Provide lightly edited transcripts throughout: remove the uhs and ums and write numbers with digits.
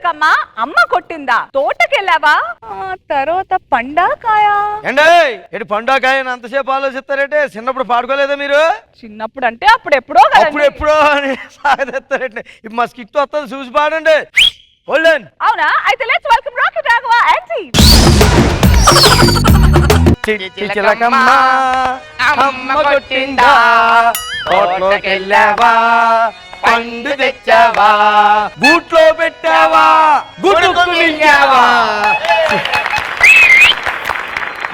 చిలకమ్మ అమ్మ కొట్టిందా తోటకెళ్ళావా తర్వాత పండాకాయ ఏంటి పండాకాయ అంతసేపు ఆలోచిస్తారంటే చిన్నప్పుడు పాడుకోలేదా మీరు? చిన్నప్పుడు అంటే అప్పుడెప్పుడో అప్పుడెప్పుడో అని సాగదెత్తారంటే ఇప్పుడు మా స్కిట్ వస్తుంది చూసి పాడండి. అవునా? అయితే let's welcome rocket Raghava anti. చిలకమ్మ అమ్మ కొట్టిందా తోటకెళ్ళావా పండు తెచ్చావా గూట్లో పెట్టావా గుడ్డుకు మింగావా.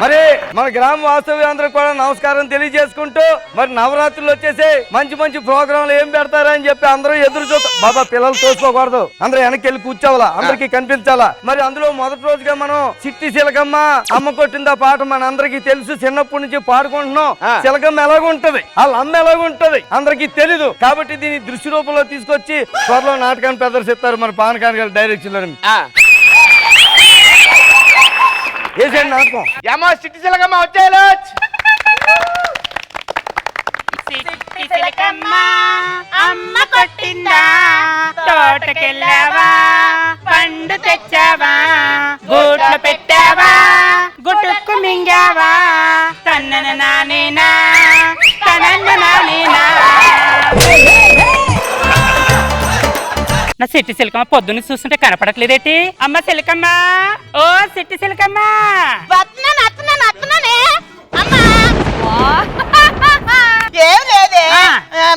మరి మన గ్రామ వాస్తవ్యులందరూ కూడా నమస్కారం తెలియజేసుకుంటూ మరి నవరాత్రులు వచ్చేసి మంచి మంచి ప్రోగ్రాంలు ఏం పెడతారని చెప్పి అందరూ ఎదురు చూస్తాం. బాబా పిల్లలు తోసుకోకూడదు, అందరూ వెనక్కి వెళ్ళి కూర్చోవాలా, అందరికి కనిపించాలా. మరి అందులో మొదటి రోజుగా మనం చిట్టి చిలకమ్మ అమ్మ కొట్టిందా పాట మన అందరికి తెలుసు, చిన్నప్పటి నుంచి పాడుకుంటున్నాం. చిలకమ్మ ఎలాగుంటది, వాళ్ళ అమ్మ ఎలాగుంటది అందరికి తెలీదు. కాబట్టి దీన్ని దృశ్య రూపంలో తీసుకొచ్చి త్వరలో నాటకాన్ని ప్రదర్శిస్తారు మన పవన్ కళ్యాణ్ గారి డైరెక్షన్ లో. ఏసేండి నాటకం ఏమో చిట్టి చిలకమ్మ వచ్చేలా. చిట్టి చిలకమ్మ అమ్మ కొట్టిందా తోటకెళ్ళావా పండు తెచ్చావా గూట్లో పెట్టావా గుట్టుకు మింగావా తన్నన నానేనా తనన్న నానేనా. నా సిట్టి సిలకమ్మ పొద్దున్న చూస్తుంటే కనపడట్లేదేటి? అమ్మ సిలకమ్మ, ఓ సిట్టి సిలకమ్మ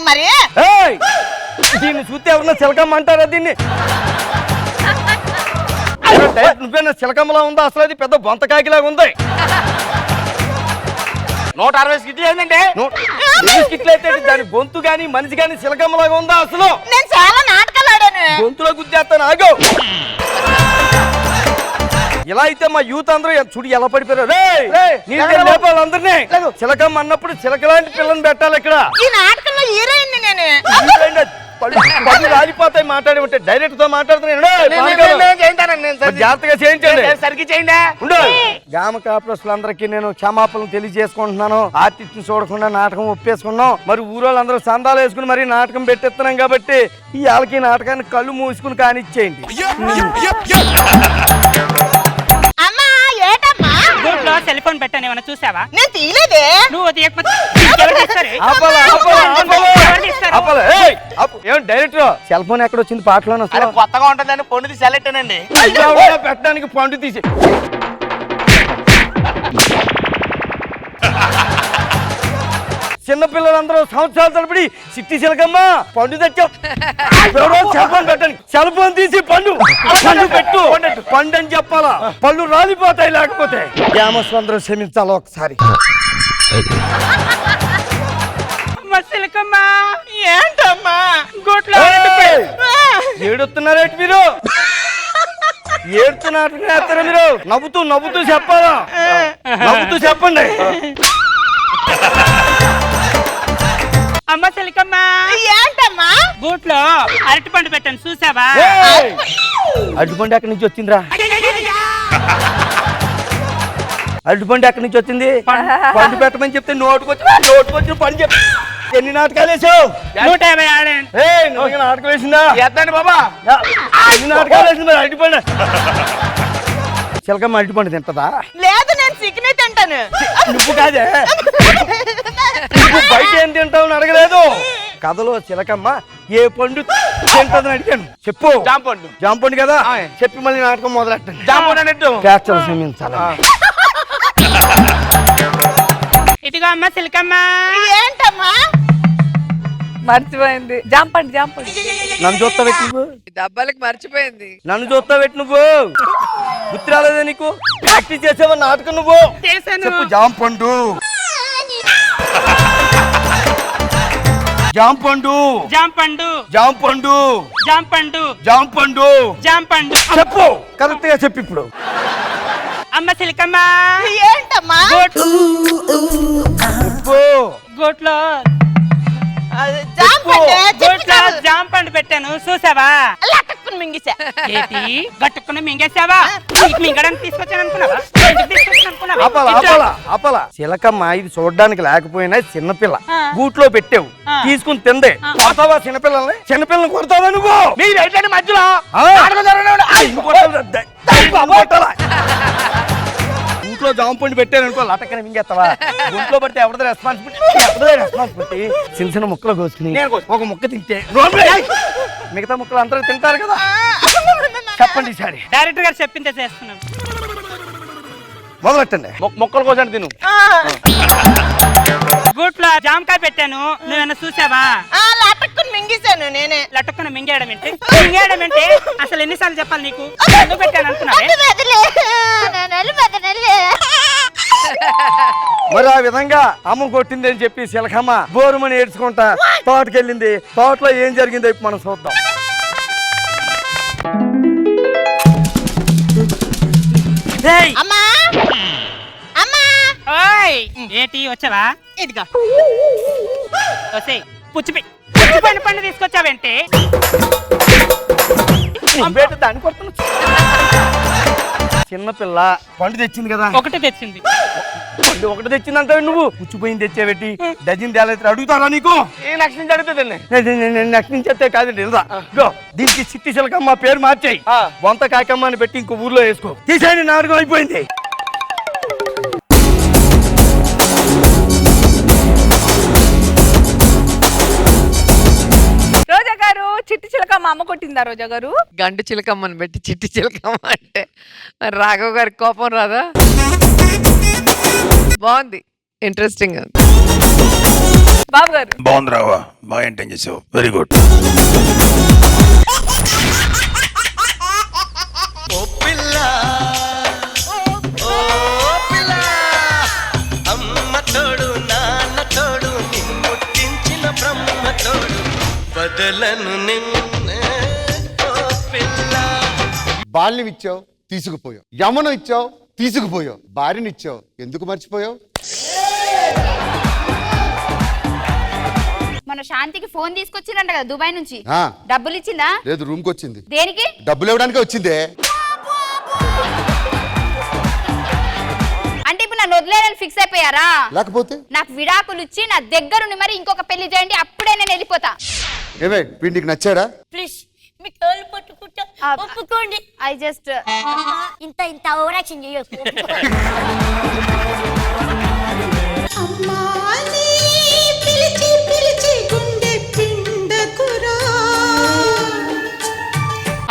మరి దీన్ని చూస్తే ఎవరన్నా చిలకమ్మ అంటారా? దీన్ని నువ్వేనా చిలకమ్మలా ఉందా? అసలు అది పెద్ద బొంతకాకిలాగా ఉంది. 160 స్కిట్లు ఏంటంటే స్కిట్లు అయితే దాని గొంతు గాని మనిషి గాని చిలకమ్మలాగా ఉందా? అసలు నేను చాలా నాటకాలు ఆడాను. గొంతులో గుద్దేస్తాను ఆగో. ఇలా అయితే మా యూత్ అందరూ చూడు ఎలా పడిపోయారు. అందరినీ చిలకమ్మ అన్నప్పుడు చిలకలాంటి పిల్లని పెట్టాలి ఇక్కడ. ఈ నాటకంలో హీరోయిన్ నేను. పళ్ళు రాలిపోతాయి మాట్లాడి ఉంటే డైరెక్ట్ తో మాట్లాడుతున్నాను. జాగ్రత్తగా చేయించండి, సరికి చేయండి. గ్రామ కాపురస్తులందరికీ నేను క్షమాపణలు తెలియజేసుకుంటున్నాను. ఆర్టిస్ట్ ని చూడకుండా నాటకం ఒప్పేసుకున్నాం. మరి ఊరోళ్ళందరూ సందాలు వేసుకుని మరి నాటకం పెట్టేస్తున్నాం కాబట్టి ఈ వాళ్ళకి నాటకాన్ని కళ్ళు మూసుకుని కానిచ్చేయండి. గూట్లో సెల్ ఫోన్ పెట్టాను, ఏమన్నా చూసావా? నేను తీయలేదే. నువ్వు డైరెక్టర్ సెల్ ఫోన్ ఎక్కడ వచ్చింది పాటలో? కొత్తగా ఉంటుందని పండు తీసి సెలెక్టేనండి పెట్టడానికి పండు తీసి చిన్నపిల్లలందరూ సంవత్సరాల తరబడి చిట్టి చిలకమ్మ పండు తెచ్చావు సెల్ ఫోన్ పెట్టండి. సెల్ ఫోన్ తీసి పండు పండు పెట్టు పండు అని చెప్పాలా? పళ్ళు రాలిపోతాయి లేకపోతే. గ్రామస్తులందరూ క్షమించాలి ఒకసారి. ఏంటమ్మా గూట్లో ఏడుస్తున్నారేంటి మీరు? ఏడుతున్నారు మీరు? నవ్వుతూ నవ్వుతూ చెప్పాలా? నవ్వుతూ చెప్పండి. అమ్మ సిలకమ్మ ఏంటమ్మా? గూట్లో అరటి పండు పెట్టాను చూసావా? అరటిపండు ఎక్కడి నుంచి వచ్చిందిరా? అరటిపండు ఎక్కడి నుంచి వచ్చింది? పండు పెట్టమని చెప్తే నోటుకొచ్చి పండు చెప్పి ఎన్ని నాటకాలు వేసావు? 150 ఆడాను. నాటకం వేసిందా? ఎత్తండి బాబా. ఎన్ని నాటకాలు వేసింది అరటిపండు? చిలకమ్మ అరటిపండు తింటదా? లేదు, నేను చికెనే తింటాను. నువ్వు కాదే, నువ్వు బయట ఏం తింటావు అడగలేదు. కథలో చిలకమ్మ ఏ పండు తింటదని అడిగాను. చెప్పు. జాంపండు. జాంపండు కదా చెప్పి మళ్ళీ నాటకం మొదలెట్టండి. జాంపండు అన్నట్టు క్షమించాలి. ఇదిగో అమ్మ సిలకమ్మ. ఏంటమ్మా? మర్చిపోయింది. జాంపండి జాంపండి. నన్ను చూస్తా పెట్టి నువ్వు డబ్బాలకు మర్చిపోయింది. నన్ను చూస్తా పెట్టి నువ్వు గుర్తు రాలేదా నీకు? ప్రాక్టీస్ చేసావా నాటకం? నువ్వు చెప్పు. జాంపండు జాంపండు జాంపండు జాంపండు జాంపండు జాంపండు జాంపండు చెప్పు. కరెక్ట్ గా చెప్పు ఇప్పుడు. అమ్మ సిలకమ్మ. ఏంటమ్మా? గూట్లో జాంపండు పెట్టాను చూసావా? మింగిసా. గట్టుకుని మింగేసావా? మింగడానికి తీసుకొచ్చాను అనుకున్నావా? అనుకున్నావా? ఆపాలా ఇట్రా. ఆపాలా ఆపాలా చిలకమ్మ ఇది చూడడానికి లేకపోయినా చిన్నపిల్ల గూట్లో పెట్టావు తీసుకుని తిందే కొడతావా చిన్నపిల్లల్ని చిన్నపిల్లని కొడతావా నువ్వు మీరు ఏంటంటే మధ్యలో ఆ? నాటకం జరగనివ్వండి. ఇంకో కొట్టాలి. కొట్టాలా? ఇంట్లో జామ పండు పెట్టాను అనుకో లటక్కన మింగేస్తావా ఇంట్లో పడితే ఎవరిదో రెస్పాన్సిబిలిటీ చిన్న చిన్న ముక్కలు కోసుకుని నేను కోసుకుంటా. ఒక ముక్క తింటే నోర్మల్ అయ్యి. మిగతా ముక్కలు అందరూ తింటారు కదా చెప్పండి ఈసారి డైరెక్టర్ గారు చెప్పిందే చేస్తున్నాం. మొదలెట్టండి మొక్కల కోసం తిను. గూట్లో జామకాయ పెట్టాను, నువ్వేమన్నా చూసావా? లటక్కుని మింగేశాను నేనే. లటుక్కున మింగేయడం ఏంటి? మింగేయడం ఏంటి? అసలు ఎన్నిసార్లు చెప్పాలి నీకు? ఎందుకు పెట్టాను అనుకున్నావే? మరి ఆ విధంగా అమ్మ కొట్టింది అని చెప్పి శిలకమ్మ బోరుమని ఏడ్చుకుంటా తోటకెళ్ళింది. తోటలో ఏం జరిగిందో ఇప్పుడు మనం చూద్దాం. ఏయ్! అమ్మా అమ్మా ఓయ్! ఏంటి వచ్చావా? ఇదిగో వచ్చేయ్. పుచ్చిపోయిన పండు తీసుకొచ్చావేంటి? దాన్ని కొడుతున్నా చిన్నపిల్ల పండు తెచ్చింది కదా ఒకటి తెచ్చింది. పండు ఒకటి తెచ్చిందంటే నువ్వు పుచ్చిపోయింది తెచ్చేబెట్టి డజన్ తేలైతే అడుగుతారా నీకు ఈ నెక్స్ట్ నుంచి అడుగుతుందండి. నెక్స్ట్ నుంచి అయితే కాదండి వెళ్దా గో దీనికి చిట్టి చిలకమ్మ పేరు మార్చేయి వంత కాకమ్మ అని పెట్టి ఇంకో ఊర్లో వేసుకో తీసేయండి నాటకం అయిపోయింది. రోజా గారు చిట్టి చిలక మా అమ్మ కొట్టిందా రోజా గారు? గండు చిలకమ్మని పెట్టి చిట్టి చిలకమ్మ అంటే మరి రాఘవ్ గారి కోపం రాదా? బాగుంది, ఇంట్రెస్టింగ్. బాబు గారు బాగుంది రావా, బాగా ఎంటైన్ చేసావు, వెరీ గుడ్. బాల్యం ఇచ్చావు తీసుకుపోయావు, యమనం ఇచ్చావు తీసుకుపోయావు, భార్యనిచ్చావు ఎందుకు మర్చిపోయావు? మన శాంతికి ఫోన్ తీసుకొచ్చిందంట కదా దుబాయ్ నుంచి. ఆ, డబ్బులు ఇచ్చిందా? లేదు రూమ్కి వచ్చింది. దేనికి? డబ్బులు ఇవ్వడానికి వచ్చిందే. అంటే ఇప్పుడు నన్ను వదిలేదని ఫిక్స్ అయిపోయారా? లేకపోతే నాకు విడాకులు ఇచ్చి నా దగ్గరుండి మరి ఇంకొక పెళ్లి చేయండి, అప్పుడే నేను వెళ్ళిపోతా. ఏమే వీడికి నచ్చాడా? ప్లీజ్ మీ కాళ్ళు పట్టుకుంటా ఒప్పుకోండి. ఐ జస్ట్ ఇంత ఓవరాక్షన్ చేయొచ్చు.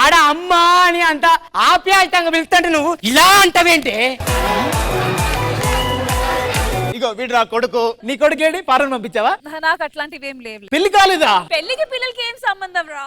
ఆడ అమ్మా అని అంత ఆప్యాయతంగా పిలుస్తుంటే నువ్వు ఇలా అంటావేంటి? ఇగో వీడు నా కొడుకు. నీ కొడుకు ఏంటి పారని పంపించావా? నాకు అట్లాంటివి ఏం లేవు. పెళ్లి కాలేదా? పెళ్లికి పిల్లలకి ఏం సంబంధం రా?